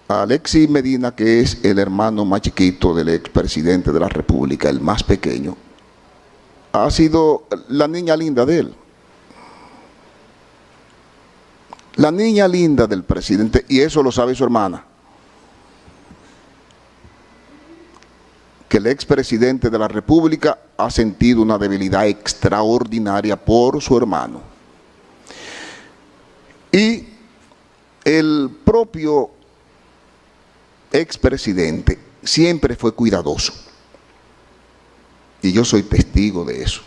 Alexis Medina, que es el hermano más chiquito del expresidente de la República, el más pequeño, ha sido la niña linda de él. La niña linda del presidente, y eso lo sabe su hermana. Que el expresidente de la República ha sentido una debilidad extraordinaria por su hermano. Y el propio expresidente siempre fue cuidadoso. Y yo soy testigo de eso.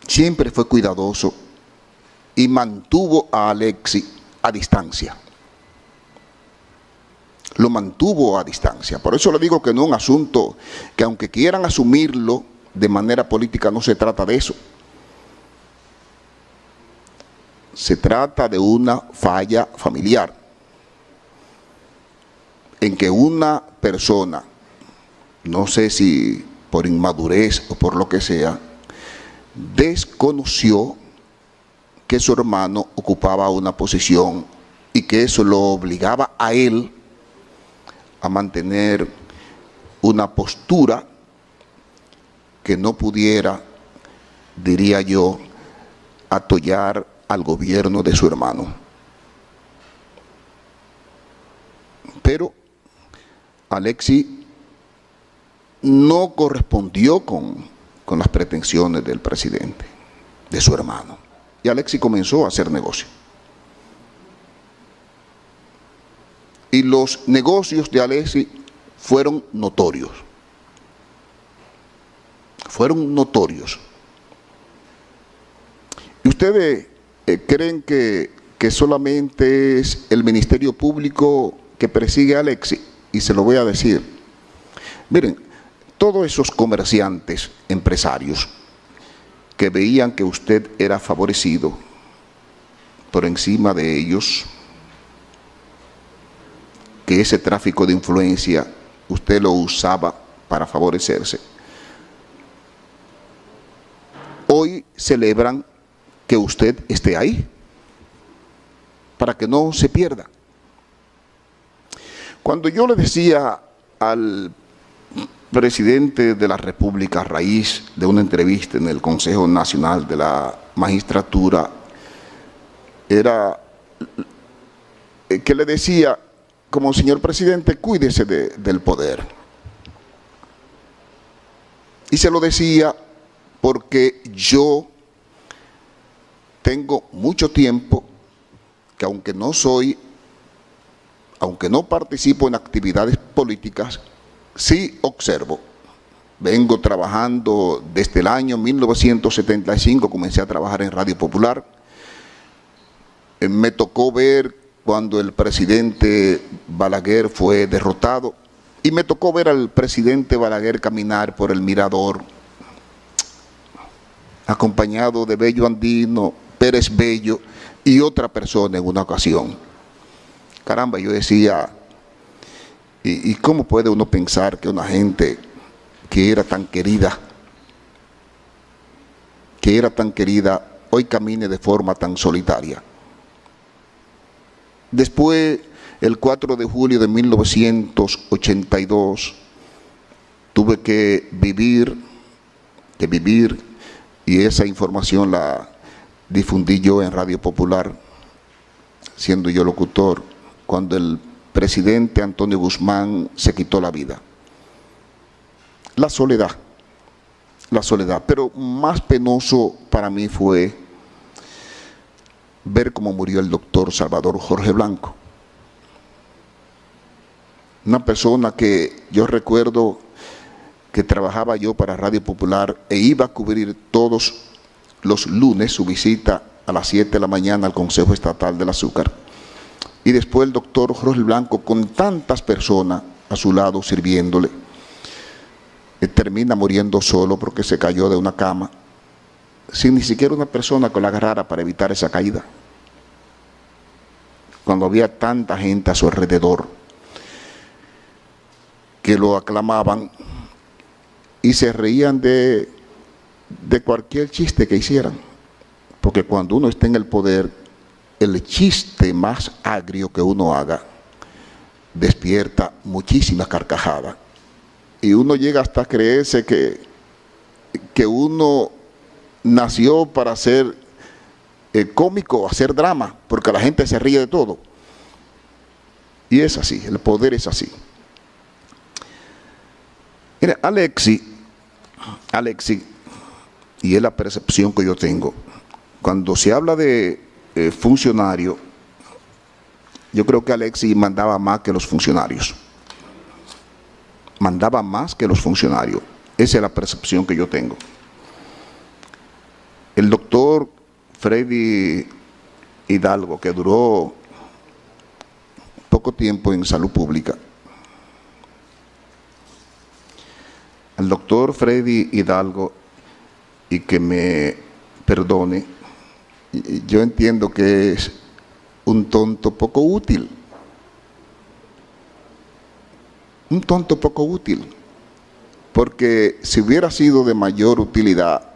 Siempre fue cuidadoso y mantuvo a Alexis a distancia. Lo mantuvo a distancia. Por eso le digo que no es un asunto que, aunque quieran asumirlo de manera política, no se trata de eso. Se trata de una falla familiar en que una persona, no sé si por inmadurez o por lo que sea, desconoció que su hermano ocupaba una posición y que eso lo obligaba a él a mantener una postura que no pudiera, diría yo, atollar al gobierno de su hermano. Pero Alexis no correspondió con las pretensiones del presidente, de su hermano. Y Alexis comenzó a hacer negocio. Y los negocios de Alexis fueron notorios. Fueron notorios. ¿Y ustedes creen que solamente es el Ministerio Público que persigue a Alexis? Y se lo voy a decir. Miren, todos esos comerciantes, empresarios, que veían que usted era favorecido por encima de ellos, que ese tráfico de influencia usted lo usaba para favorecerse, hoy celebran que usted esté ahí, para que no se pierda. Cuando yo le decía al presidente de la República, a raíz de una entrevista en el Consejo Nacional de la Magistratura, era que le decía, como señor presidente, cuídese del poder. Y se lo decía porque yo tengo mucho tiempo que, aunque no participo en actividades políticas, sí observo. Vengo trabajando desde el año 1975, comencé a trabajar en Radio Popular. Me tocó ver cuando el presidente Balaguer fue derrotado y me tocó ver al presidente Balaguer caminar por el Mirador, acompañado de Bello Andino, Pérez Bello y otra persona en una ocasión. Caramba, yo decía, ¿y cómo puede uno pensar que una gente que era tan querida, hoy camine de forma tan solitaria? Después, el 4 de julio de 1982, tuve que vivir, y esa información la difundí yo en Radio Popular, siendo yo locutor, cuando el presidente Antonio Guzmán se quitó la vida. La soledad, pero más penoso para mí fue ver cómo murió el doctor Salvador Jorge Blanco. Una persona que yo recuerdo que trabajaba yo para Radio Popular e iba a cubrir todos los lunes su visita a las 7 de la mañana al Consejo Estatal del Azúcar. Y después el doctor Jorge Blanco, con tantas personas a su lado sirviéndole, termina muriendo solo porque se cayó de una cama, sin ni siquiera una persona que lo agarrara para evitar esa caída. Cuando había tanta gente a su alrededor que lo aclamaban y se reían de cualquier chiste que hicieran. Porque cuando uno está en el poder, el chiste más agrio que uno haga despierta muchísimas carcajadas. Y uno llega hasta a creerse que uno nació para ser cómico, hacer drama, porque la gente se ríe de todo. Y es así, el poder es así. Mira, Alexis, y es la percepción que yo tengo, cuando se habla de funcionario, yo creo que Alexis mandaba más que los funcionarios. Mandaba más que los funcionarios. Esa es la percepción que yo tengo. El doctor Freddy Hidalgo, que duró poco tiempo en salud pública, al doctor Freddy Hidalgo, y que me perdone, yo entiendo que es un tonto poco útil. Un tonto poco útil, porque si hubiera sido de mayor utilidad,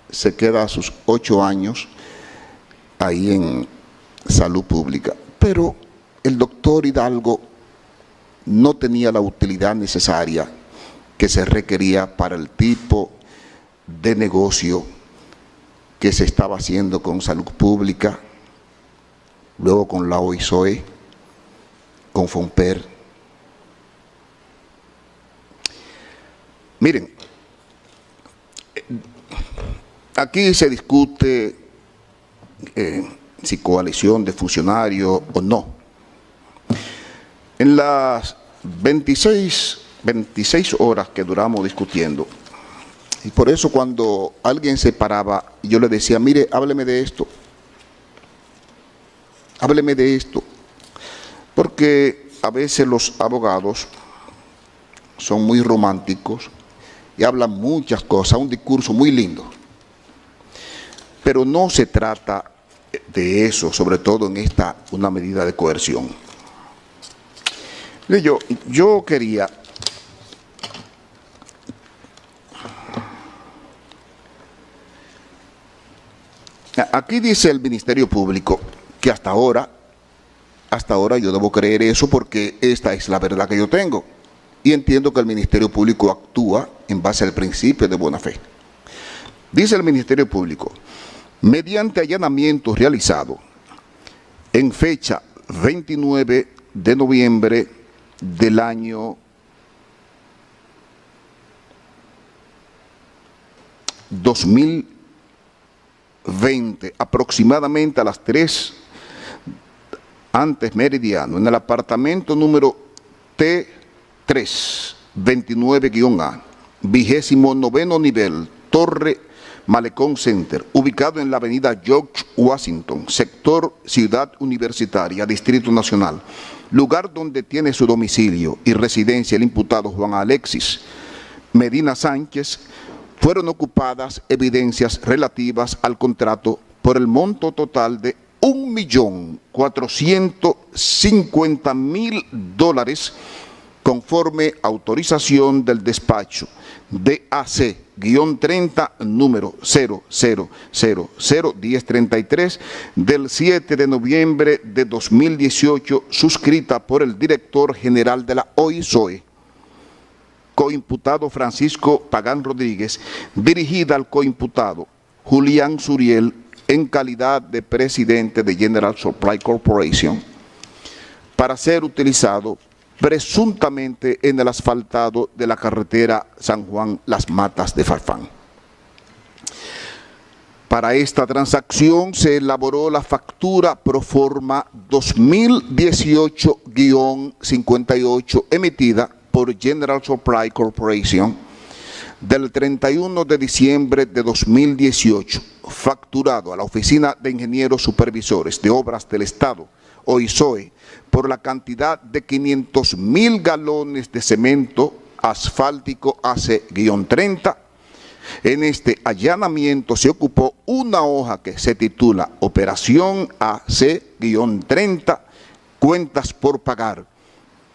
se queda a sus 8 años ahí en salud pública. Pero el doctor Hidalgo no tenía la utilidad necesaria que se requería para el tipo de negocio que se estaba haciendo con salud pública, luego con la OISOE, con FONPER. Miren, aquí se discute si coalición de funcionarios o no. En las 26 horas que duramos discutiendo, y por eso cuando alguien se paraba, yo le decía, mire, hábleme de esto, porque a veces los abogados son muy románticos y hablan muchas cosas, un discurso muy lindo. Pero no se trata de eso, sobre todo en una medida de coerción. Yo quería aquí dice el Ministerio Público que hasta ahora yo debo creer eso porque esta es la verdad que yo tengo. Y entiendo que el Ministerio Público actúa en base al principio de buena fe. Dice el Ministerio Público, mediante allanamiento realizado en fecha 29 de noviembre del año 2020, aproximadamente a las 3 antes meridiano, en el apartamento número T3, 29-A, 29º nivel, Torre Malecón Center, ubicado en la avenida George Washington, sector Ciudad Universitaria, Distrito Nacional, lugar donde tiene su domicilio y residencia el imputado Juan Alexis Medina Sánchez, fueron ocupadas evidencias relativas al contrato por el monto total de $1.450.000 conforme autorización del despacho DAC-30 número 00001033 del 7 de noviembre de 2018, suscrita por el director general de la OISOE, coimputado Francisco Pagán Rodríguez, dirigida al coimputado Julián Suriel en calidad de presidente de General Supply Corporation, para ser utilizado presuntamente en el asfaltado de la carretera San Juan-Las Matas de Farfán. Para esta transacción se elaboró la factura proforma 2018-58 emitida por General Supply Corporation del 31 de diciembre de 2018, facturado a la Oficina de Ingenieros Supervisores de Obras del Estado, OISOE, por la cantidad de 500.000 galones de cemento asfáltico AC-30. En este allanamiento se ocupó una hoja que se titula Operación AC-30, Cuentas por Pagar,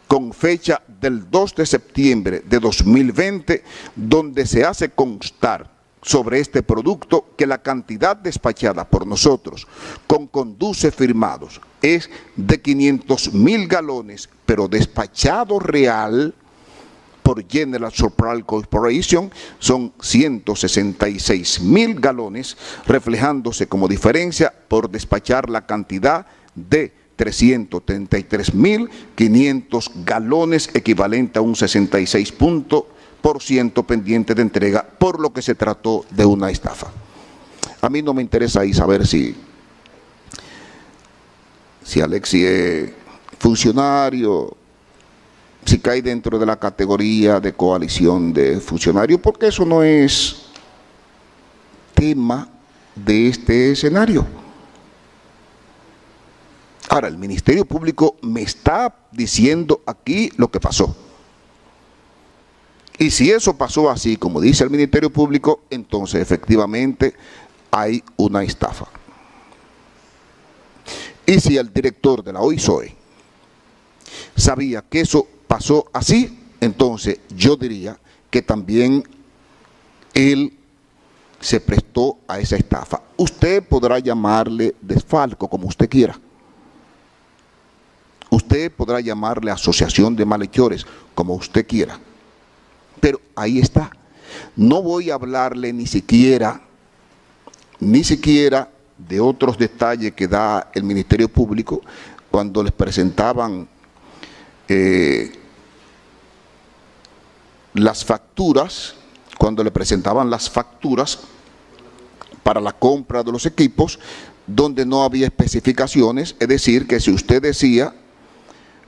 con fecha del 2 de septiembre de 2020, donde se hace constar sobre este producto que la cantidad despachada por nosotros con conduce firmados es de 500,000 galones, pero despachado real por General Supply Corporation son 166,000 galones, reflejándose como diferencia por despachar la cantidad de 333,500 galones, equivalente a un 66% pendiente de entrega, por lo que se trató de una estafa. A mí no me interesa ahí saber si Alexis es funcionario, si cae dentro de la categoría de coalición de funcionarios, porque eso no es tema de este escenario. Ahora, el Ministerio Público me está diciendo aquí lo que pasó. Y si eso pasó así, como dice el Ministerio Público, entonces efectivamente hay una estafa. Y si el director de la OISOE sabía que eso pasó así, entonces yo diría que también él se prestó a esa estafa. Usted podrá llamarle desfalco como usted quiera. Usted podrá llamarle asociación de malhechores como usted quiera. Pero ahí está. No voy a hablarle ni siquiera de otros detalles que da el Ministerio Público cuando les presentaban las facturas, para la compra de los equipos, donde no había especificaciones, es decir, que si usted decía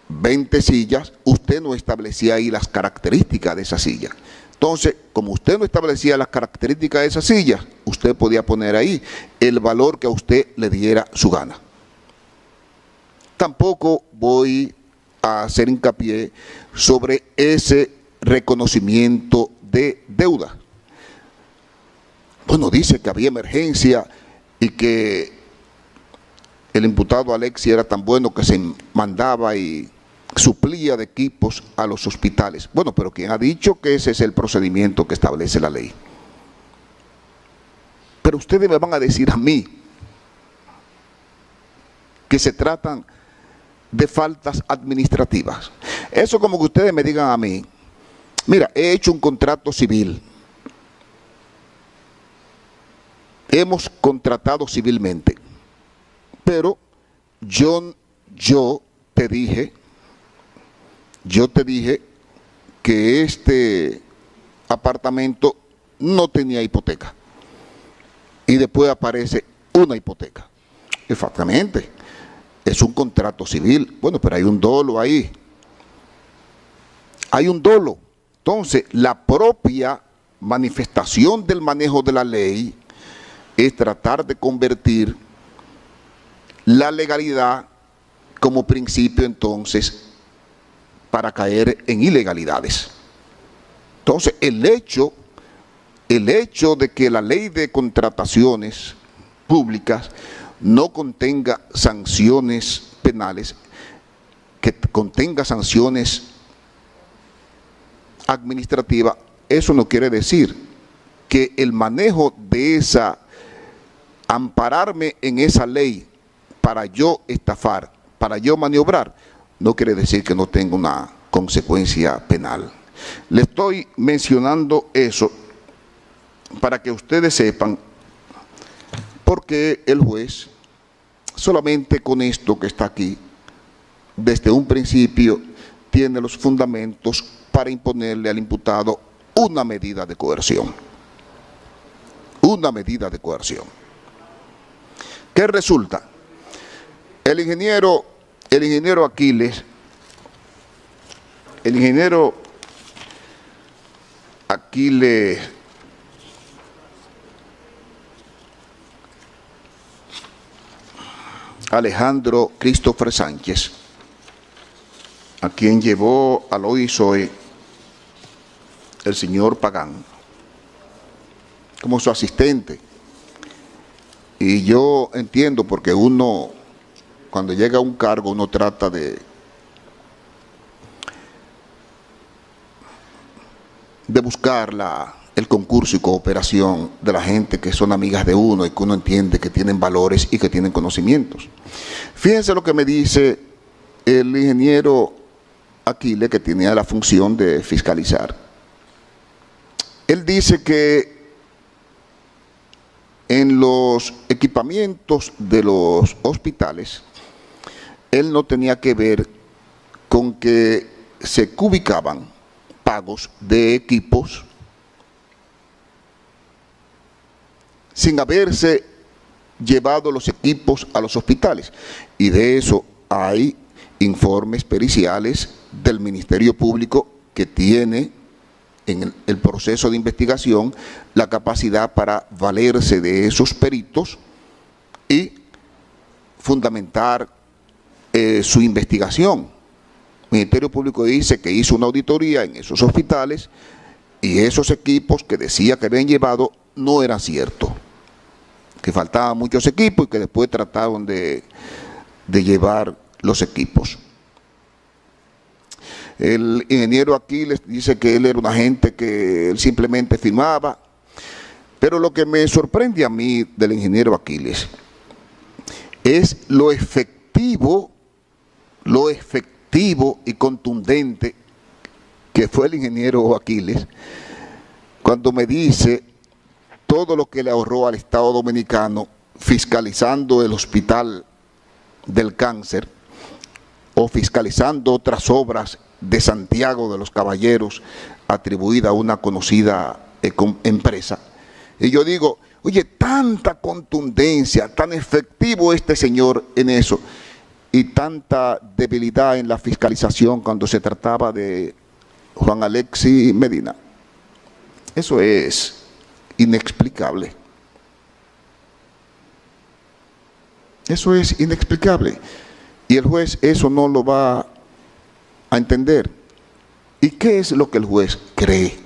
20 sillas, usted no establecía ahí las características de esa silla. Entonces, como usted no establecía las características de esa silla, usted podía poner ahí el valor que a usted le diera su gana. Tampoco voy a hacer hincapié sobre ese reconocimiento de deuda. Bueno, dice que había emergencia y que el imputado Alexis era tan bueno que se mandaba y suplía de equipos a los hospitales. Bueno, pero ¿quién ha dicho que ese es el procedimiento que establece la ley? Pero ustedes me van a decir a mí que se tratan de faltas administrativas. Eso como que ustedes me digan a mí, mira, he hecho un contrato civil, hemos contratado civilmente, pero yo te dije que este apartamento no tenía hipoteca y después aparece una hipoteca. Exactamente, es un contrato civil. Bueno, pero hay un dolo ahí. Hay un dolo. Entonces, la propia manifestación del manejo de la ley es tratar de convertir la legalidad como principio, entonces, para caer en ilegalidades. Entonces, el hecho de que la ley de contrataciones públicas no contenga sanciones penales, que contenga sanciones administrativas, eso no quiere decir que el manejo de esa, ampararme en esa ley para yo estafar, para yo maniobrar, no quiere decir que no tenga una consecuencia penal. Le estoy mencionando eso para que ustedes sepan por qué el juez, solamente con esto que está aquí, desde un principio, tiene los fundamentos para imponerle al imputado una medida de coerción. Una medida de coerción. ¿Qué resulta? El ingeniero Aquiles, Alejandro Christopher Sánchez, a quien llevó al OISOE el señor Pagán como su asistente. Y yo entiendo, porque uno, cuando llega a un cargo, uno trata de buscar la el concurso y cooperación de la gente que son amigas de uno y que uno entiende que tienen valores y que tienen conocimientos. Fíjense lo que me dice el ingeniero Aquiles, que tenía la función de fiscalizar. Él dice que en los equipamientos de los hospitales, él no tenía que ver con que se cubicaban pagos de equipos sin haberse llevado los equipos a los hospitales. Y de eso hay informes periciales del Ministerio Público que tiene en el proceso de investigación la capacidad para valerse de esos peritos y fundamentar su investigación. El Ministerio Público dice que hizo una auditoría en esos hospitales y esos equipos que decía que habían llevado no eran ciertos, que faltaban muchos equipos y que después trataron de llevar los equipos. El ingeniero Aquiles dice que él era un agente que él simplemente firmaba, pero lo que me sorprende a mí del ingeniero Aquiles es lo efectivo y contundente que fue el ingeniero Aquiles cuando me dice todo lo que le ahorró al Estado Dominicano fiscalizando el Hospital del Cáncer o fiscalizando otras obras de Santiago de los Caballeros atribuida a una conocida empresa. Y yo digo, oye, tanta contundencia, tan efectivo este señor en eso y tanta debilidad en la fiscalización cuando se trataba de Juan Alexis Medina. Eso es inexplicable. Eso es inexplicable. Y el juez eso no lo va a entender. ¿Y qué es lo que el juez cree?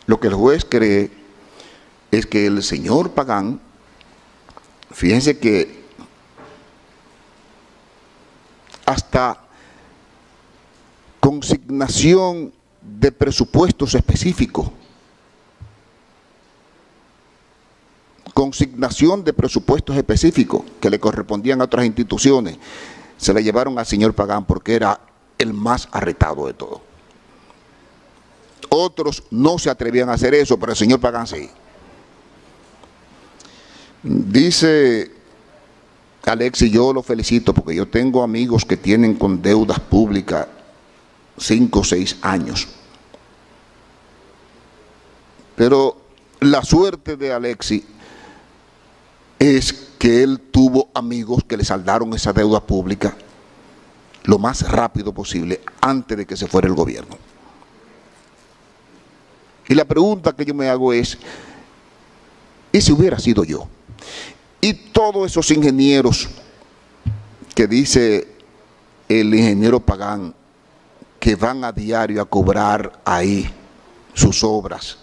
Lo que el juez cree es que el señor Pagán, fíjense que hasta consignación de presupuestos específicos, que le correspondían a otras instituciones, se le llevaron al señor Pagán porque era el más arretado de todos. Otros no se atrevían a hacer eso, pero el señor Pagán sí. Dice Alexis, yo lo felicito porque yo tengo amigos que tienen con deudas públicas 5 o 6 años. Pero la suerte de Alexis es que él tuvo amigos que le saldaron esa deuda pública lo más rápido posible antes de que se fuera el gobierno. Y la pregunta que yo me hago es, ¿y si hubiera sido yo? Y todos esos ingenieros que dice el ingeniero Pagán que van a diario a cobrar ahí sus obras,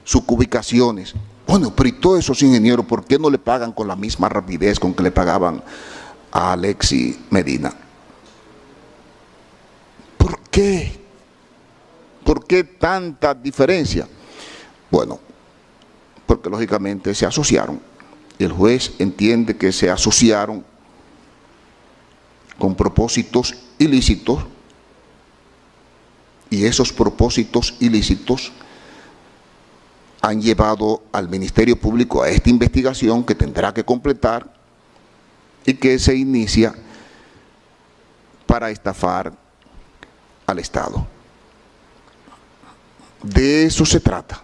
sus ubicaciones. Bueno, pero ¿y todos esos ingenieros por qué no le pagan con la misma rapidez con que le pagaban a Alexis Medina? ¿Por qué? ¿Por qué tanta diferencia? Bueno, porque lógicamente se asociaron. Y el juez entiende que se asociaron con propósitos ilícitos y esos propósitos ilícitos han llevado al Ministerio Público a esta investigación que tendrá que completar y que se inicia para estafar al Estado. De eso se trata.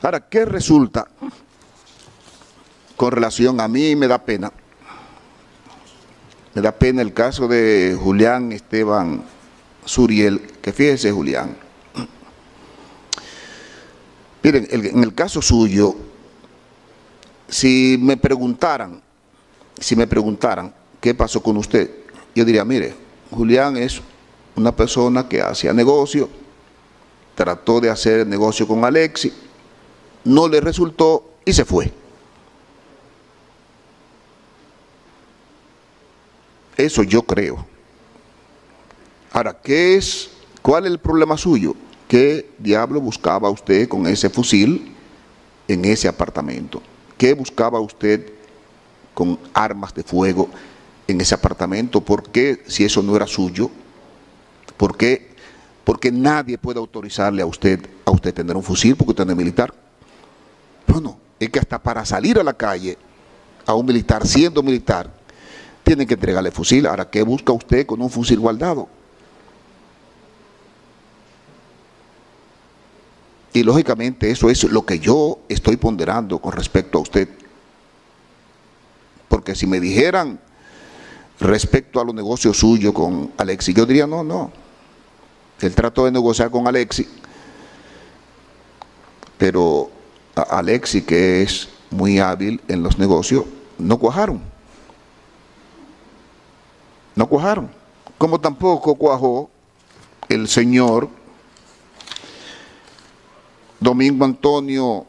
Ahora, ¿qué resulta con relación a mí? Me da pena el caso de Julián Esteban Suriel, que fíjese, Julián, miren, en el caso suyo, si me preguntaran qué pasó con usted, yo diría, mire, Julián es una persona que hacía negocio, trató de hacer negocio con Alexis, no le resultó y se fue. Eso yo creo. Ahora, ¿cuál es el problema suyo? ¿Qué diablo buscaba usted con ese fusil en ese apartamento? ¿Qué buscaba usted con armas de fuego en ese apartamento? ¿Por qué, si eso no era suyo? ¿Por qué? Porque nadie puede autorizarle a usted tener un fusil porque usted no es militar. Bueno, es que hasta para salir a la calle a un militar, siendo militar, tienen que entregarle fusil. Ahora, ¿qué busca usted con un fusil guardado? Y lógicamente eso es lo que yo estoy ponderando con respecto a usted. Porque si me dijeran respecto a los negocios suyos con Alexis, yo diría no. Él trató de negociar con Alexis, pero a Alexis, que es muy hábil en los negocios, no cuajaron. No cuajaron. Como tampoco cuajó el señor Domingo Antonio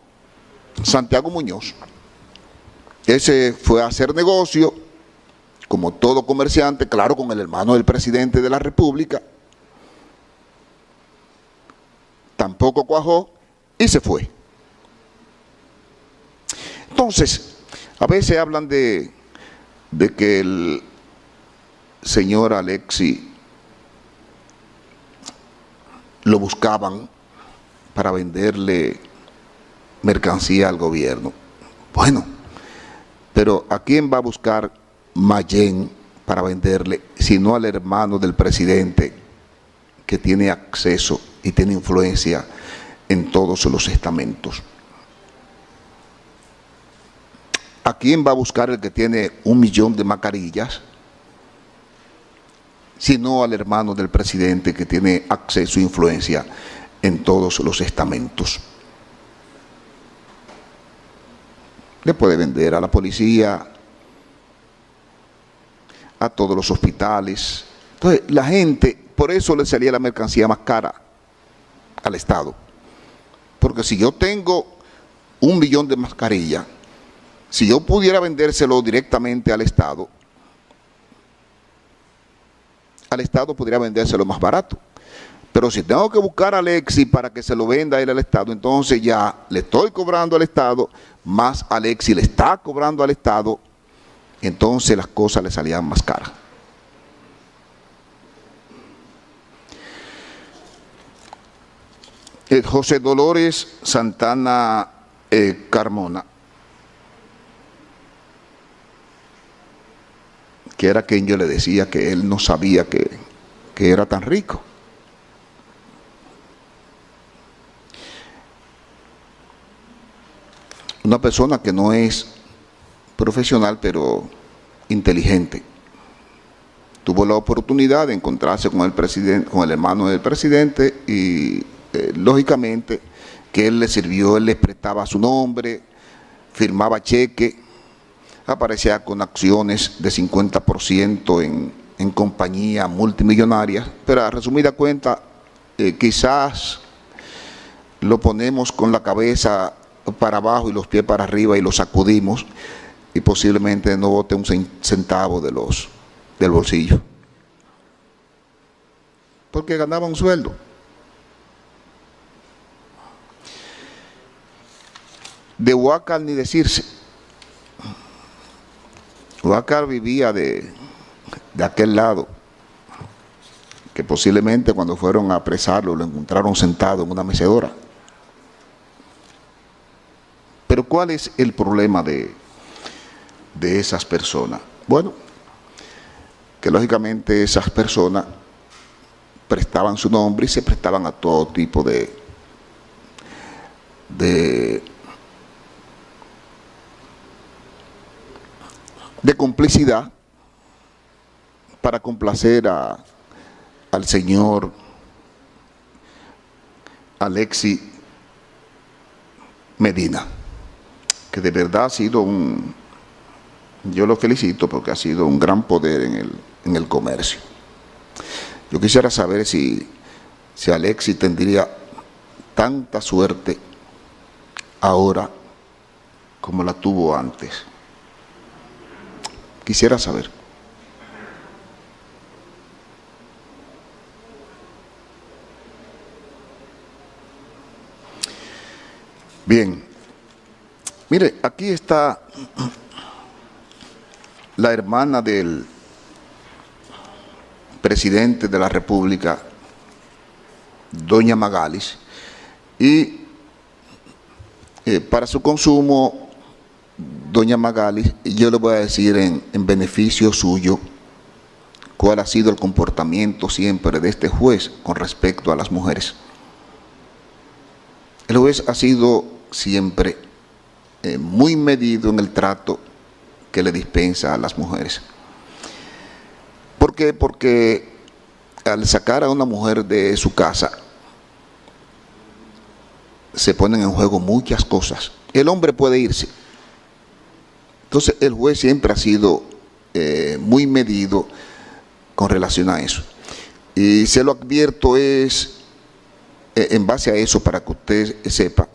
Santiago Muñoz. Ese fue a hacer negocio, como todo comerciante, claro, con el hermano del presidente de la República. Tampoco cuajó y se fue. Entonces, a veces hablan de que el señor Alexis lo buscaban para venderle mercancía al gobierno. Bueno, pero ¿a quién va a buscar Mayén para venderle, sino al hermano del presidente, que tiene acceso y tiene influencia en todos los estamentos? ¿A quién va a buscar el que tiene 1 millón de mascarillas, sino al hermano del presidente, que tiene acceso e influencia en todos los estamentos? Le puede vender a la policía, a todos los hospitales. Entonces, la gente, por eso le salía la mercancía más cara al Estado. Porque si yo tengo 1 millón de mascarillas, si yo pudiera vendérselo directamente al Estado podría vendérselo más barato. Pero si tengo que buscar a Alexis para que se lo venda a él al Estado, entonces ya le estoy cobrando al Estado, más Alexis le está cobrando al Estado, entonces las cosas le salían más caras. José Dolores Santana Carmona, que era quien yo le decía que él no sabía que era tan rico. Una persona que no es profesional, pero inteligente. Tuvo la oportunidad de encontrarse con el presidente, con el hermano del presidente, y lógicamente que él le sirvió, él le prestaba su nombre, firmaba cheque, aparecía con acciones de 50% en compañías multimillonarias, pero a resumida cuenta, quizás lo ponemos con la cabeza para abajo y los pies para arriba y lo sacudimos y posiblemente no bote un centavo del bolsillo, porque ganaba un sueldo. De Huácar ni decirse. Huácar vivía de aquel lado, que posiblemente cuando fueron a apresarlo lo encontraron sentado en una mecedora. Pero ¿cuál es el problema de esas personas? Bueno, que lógicamente esas personas prestaban su nombre y se prestaban a todo tipo de complicidad para complacer al señor Alexis Medina, que de verdad ha sido yo lo felicito porque ha sido un gran poder en el comercio. Yo quisiera saber si Alexis tendría tanta suerte ahora como la tuvo antes. Quisiera saber. Bien, mire, aquí está la hermana del presidente de la República, doña Magalis, y para su consumo, doña Magalis, yo le voy a decir en beneficio suyo cuál ha sido el comportamiento siempre de este juez con respecto a las mujeres. El juez ha sido siempre muy medido en el trato que le dispensa a las mujeres. ¿Por qué? Porque al sacar a una mujer de su casa, se ponen en juego muchas cosas. El hombre puede irse. Entonces el juez siempre ha sido muy medido con relación a eso. Y se lo advierto en base a eso, para que usted sepa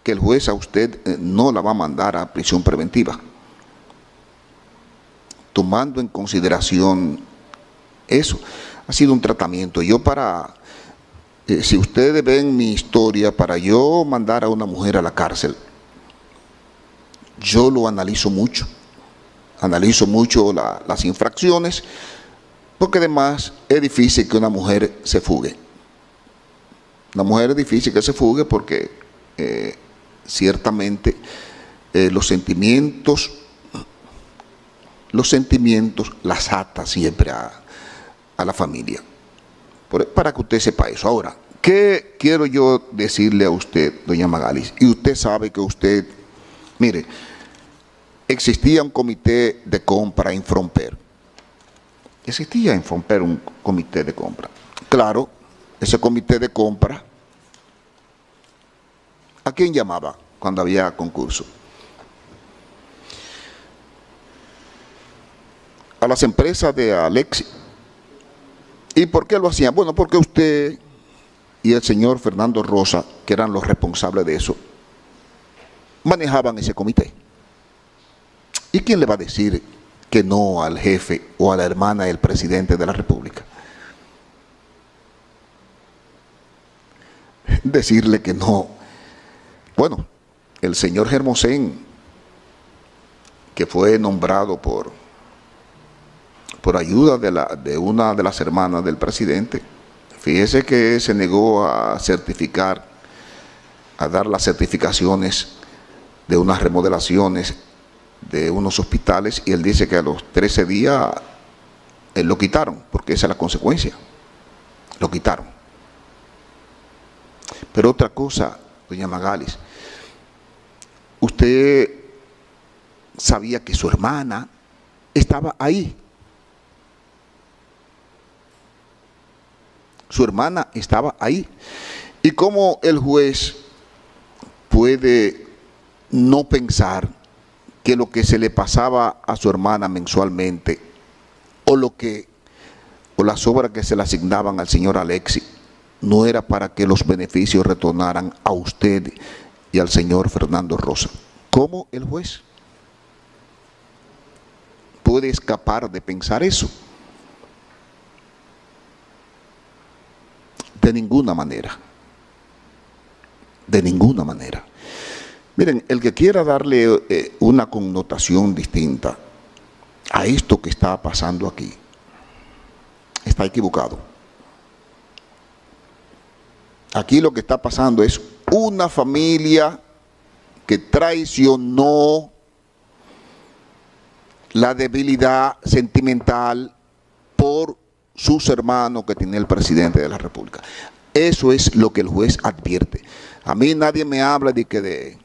que el juez a usted no la va a mandar a prisión preventiva, tomando en consideración eso. Ha sido un tratamiento. Yo si ustedes ven mi historia, para yo mandar a una mujer a la cárcel, yo lo analizo mucho las infracciones, porque además es difícil que una mujer se fugue. Una mujer es difícil que se fugue porque ciertamente los sentimientos las ata siempre a la familia. Para que usted sepa eso. Ahora, ¿qué quiero yo decirle a usted, doña Magalis? Y usted sabe que usted, mire, existía un comité de compra en Fromper. Existía en Fromper un comité de compra. Claro, ese comité de compra, ¿a quién llamaba cuando había concurso? A las empresas de Alexi. ¿Y por qué lo hacían? Bueno, porque usted y el señor Fernando Rosa, que eran los responsables de eso, manejaban ese comité. ¿Y quién le va a decir que no al jefe o a la hermana del presidente de la República? Decirle que no. Bueno, el señor Hermosén, que fue nombrado por ayuda de una de las hermanas del presidente, fíjese que se negó a certificar, a dar las certificaciones de unas remodelaciones de unos hospitales, y él dice que a los 13 días lo quitaron, porque esa es la consecuencia, lo quitaron. Pero otra cosa, doña Magalis, usted sabía que su hermana estaba ahí. Su hermana estaba ahí. ¿Y cómo el juez puede no pensar que lo que se le pasaba a su hermana mensualmente, o las obras que se le asignaban al señor Alexi, no era para que los beneficios retornaran a usted y al señor Fernando Rosa? ¿Cómo el juez puede escapar de pensar eso? De ninguna manera. De ninguna manera. Miren, el que quiera darle una connotación distinta a esto que está pasando aquí, está equivocado. Aquí lo que está pasando es una familia que traicionó la debilidad sentimental por sus hermanos que tiene el presidente de la República. Eso es lo que el juez advierte. A mí nadie me habla de que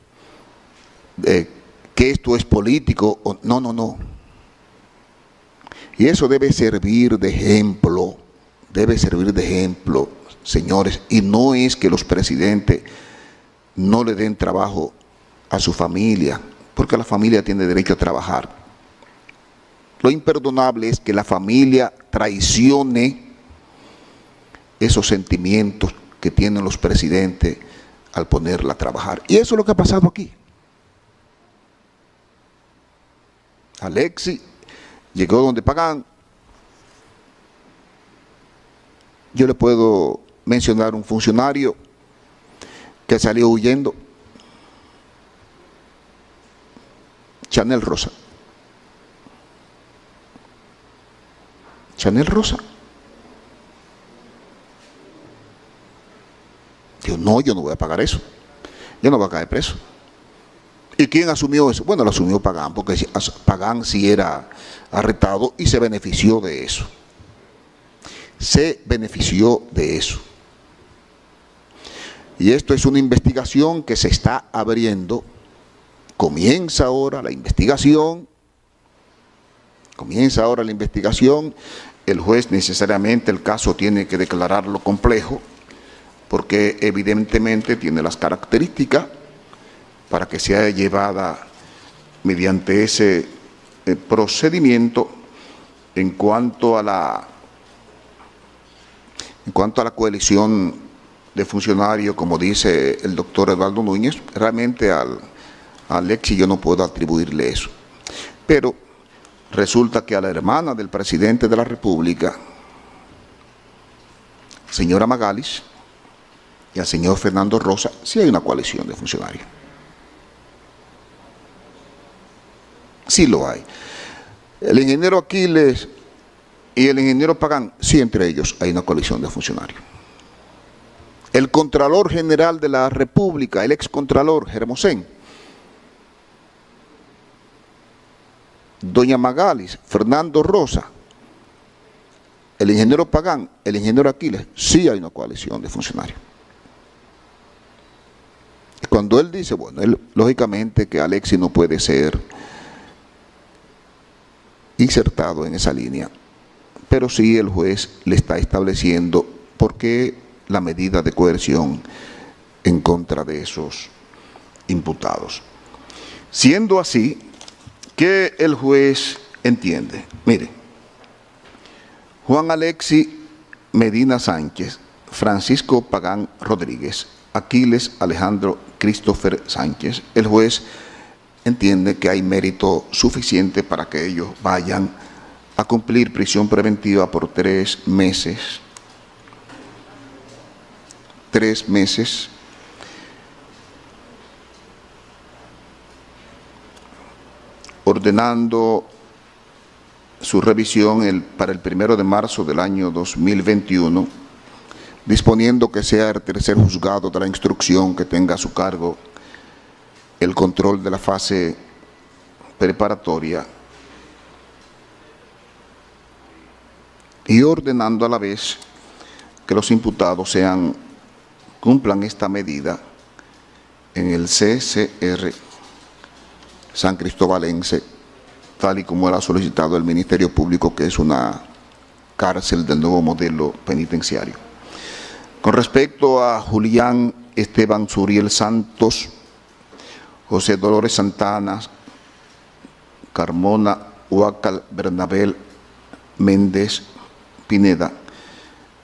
esto es político. No, no, no. Y eso debe servir de ejemplo. Debe servir de ejemplo, señores. Y no es que los presidentes no le den trabajo a su familia, porque la familia tiene derecho a trabajar. Lo imperdonable es que la familia traicione esos sentimientos que tienen los presidentes al ponerla a trabajar. Y eso es lo que ha pasado aquí. Alexi llegó donde pagan. Yo le puedo mencionar un funcionario que salió huyendo Chanel Rosa. Chanel Rosa. Dijo, no, yo no voy a pagar eso. Yo no voy a caer preso. ¿Y quién asumió eso? Bueno, lo asumió Pagán, porque Pagán sí era arrestado y se benefició de eso. Se benefició de eso. Y esto es una investigación que se está abriendo. Comienza ahora la investigación. Comienza ahora la investigación. El juez necesariamente el caso tiene que declararlo complejo, porque evidentemente tiene las características para que sea llevada mediante ese procedimiento en cuanto a la coalición de funcionarios, como dice el doctor Eduardo Núñez. Realmente a Alexis yo no puedo atribuirle eso. Pero resulta que a la hermana del presidente de la República, señora Magalis, y al señor Fernando Rosa, sí hay una coalición de funcionarios. Sí lo hay. El ingeniero Aquiles y el ingeniero Pagán, sí, entre ellos hay una coalición de funcionarios. El Contralor General de la República, el excontralor Hermosén, doña Magalis, Fernando Rosa, el ingeniero Pagán, el ingeniero Aquiles, sí hay una coalición de funcionarios. Y cuando él dice, bueno, él, lógicamente que Alexis no puede ser insertado en esa línea, pero sí el juez le está estableciendo por qué la medida de coerción en contra de esos imputados. Siendo así, ¿qué el juez entiende? Mire, Juan Alexis Medina Sánchez, Francisco Pagán Rodríguez, Aquiles Alejandro Christopher Sánchez, el juez entiende que hay mérito suficiente para que ellos vayan a cumplir prisión preventiva por 3 meses. 3 meses. Ordenando su revisión para el 1 de marzo del año 2021, disponiendo que sea el tercer juzgado de la instrucción que tenga a su cargo el control de la fase preparatoria, y ordenando a la vez que los imputados cumplan esta medida en el CCR San Cristobalense, tal y como era solicitado el Ministerio Público, que es una cárcel del nuevo modelo penitenciario. Con respecto a Julián Esteban Suriel Santos, José Dolores Santana, Carmona Huacal Bernabel Méndez Pineda,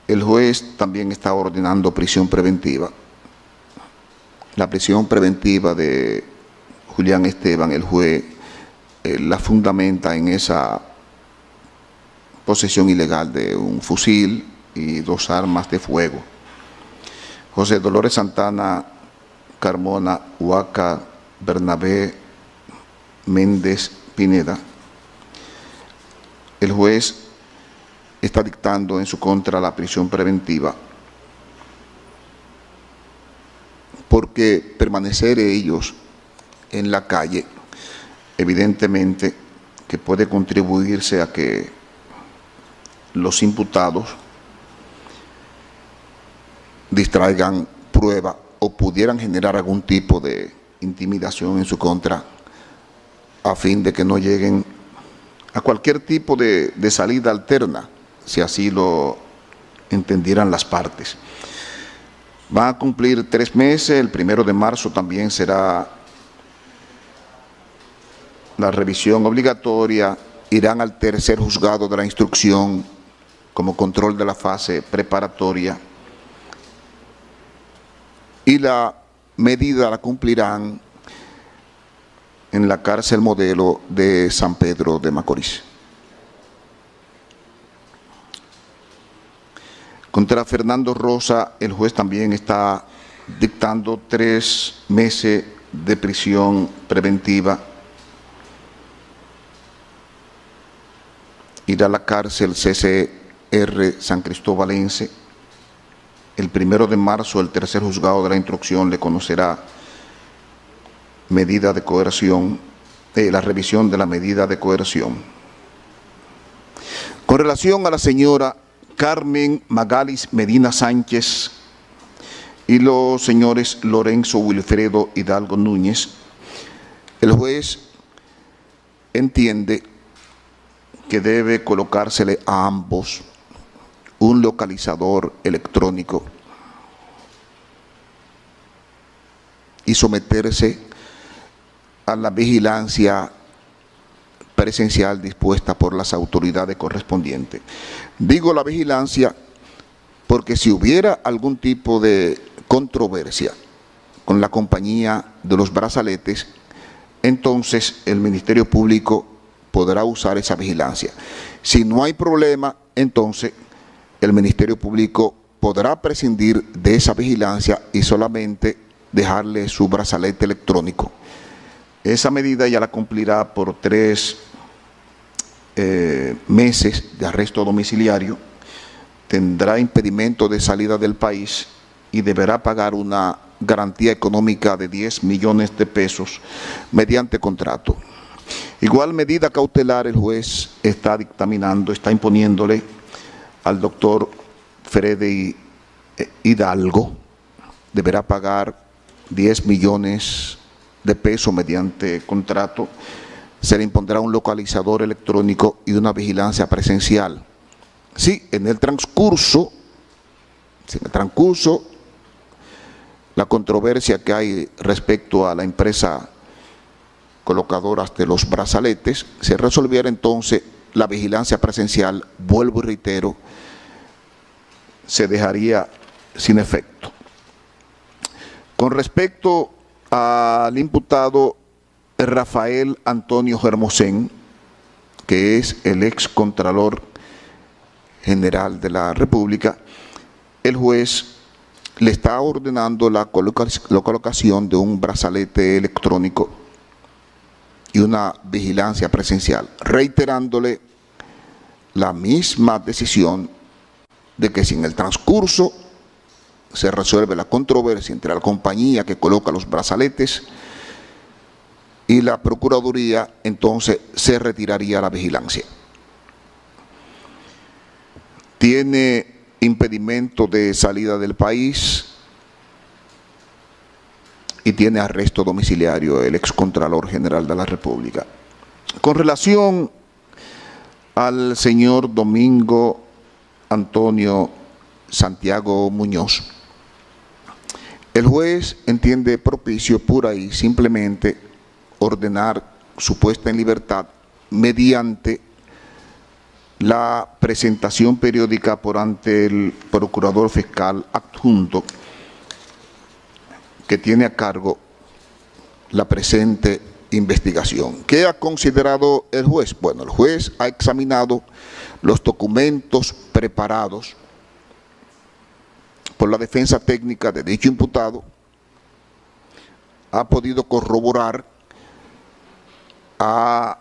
el juez también está ordenando prisión preventiva. La prisión preventiva de Julián Esteban, el juez la fundamenta en esa posesión ilegal de un fusil y 2 armas de fuego. José Dolores Santana, Carmona Huaca Bernabé Méndez Pineda, el juez está dictando en su contra la prisión preventiva porque permanecer ellos en la calle evidentemente que puede contribuirse a que los imputados distraigan prueba o pudieran generar algún tipo de intimidación en su contra a fin de que no lleguen a cualquier tipo de salida alterna, si así lo entendieran las partes. Van a cumplir 3 meses, el 1 de marzo también será la revisión obligatoria, irán al tercer juzgado de la instrucción como control de la fase preparatoria y la medida la cumplirán en la cárcel modelo de San Pedro de Macorís. Contra Fernando Rosa, el juez también está dictando 3 meses de prisión preventiva ir a la cárcel CCR San Cristóbalense. El 1 de marzo, el tercer juzgado de la instrucción le conocerá medida de coerción, la revisión de la medida de coerción. Con relación a la señora Carmen Magalis Medina Sánchez y los señores Lorenzo Wilfredo Hidalgo Núñez, el juez entiende que debe colocársele a ambos un localizador electrónico y someterse a la vigilancia presencial dispuesta por las autoridades correspondientes. Digo la vigilancia porque si hubiera algún tipo de controversia con la compañía de los brazaletes, entonces el Ministerio Público podrá usar esa vigilancia. Si no hay problema, entonces el Ministerio Público podrá prescindir de esa vigilancia y solamente dejarle su brazalete electrónico. Esa medida ya la cumplirá por 3 meses de arresto domiciliario, tendrá impedimento de salida del país y deberá pagar una garantía económica de 10 millones de pesos mediante contrato. Igual medida cautelar el juez está dictaminando, está imponiéndole al doctor Freddy Hidalgo, deberá pagar 10 millones de pesos mediante contrato, se le impondrá un localizador electrónico y una vigilancia presencial. Sí, en el transcurso, la controversia que hay respecto a la empresa colocadora de los brazaletes, se resolviera entonces la vigilancia presencial, vuelvo y reitero, se dejaría sin efecto. Con respecto al imputado Rafael Antonio Hermosén, que es el ex Contralor General de la República, el juez le está ordenando la colocación de un brazalete electrónico y una vigilancia presencial, reiterándole la misma decisión de que si en el transcurso se resuelve la controversia entre la compañía que coloca los brazaletes y la Procuraduría, entonces se retiraría la vigilancia. Tiene impedimento de salida del país y tiene arresto domiciliario el excontralor general de la República. Con relación al señor Domingo Antonio Santiago Muñoz, el juez entiende propicio por ahí simplemente ordenar su puesta en libertad mediante la presentación periódica por ante el procurador fiscal adjunto que tiene a cargo la presente investigación. ¿Qué ha considerado el juez? Bueno, el juez ha examinado los documentos preparados por la defensa técnica de dicho imputado, ha podido corroborar, ha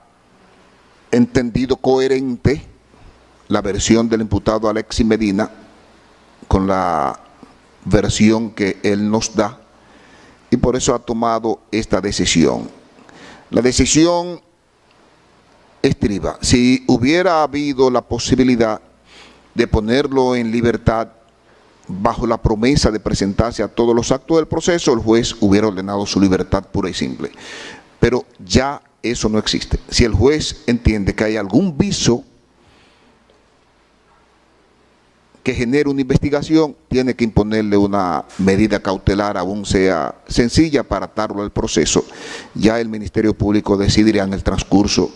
entendido coherente la versión del imputado Alexis Medina con la versión que él nos da y por eso ha tomado esta decisión. La decisión estriba, si hubiera habido la posibilidad de ponerlo en libertad bajo la promesa de presentarse a todos los actos del proceso, el juez hubiera ordenado su libertad pura y simple. Pero ya eso no existe. Si el juez entiende que hay algún viso que genere una investigación, tiene que imponerle una medida cautelar, aún sea sencilla, para atarlo al proceso. Ya el Ministerio Público decidirá en el transcurso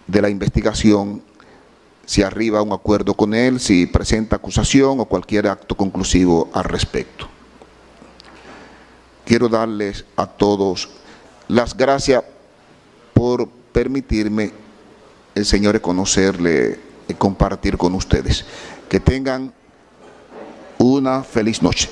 de la investigación si arriba a un acuerdo con él, si presenta acusación o cualquier acto conclusivo al respecto. Quiero darles a todos las gracias por permitirme, el Señor, conocerle y compartir con ustedes. Que tengan una feliz noche.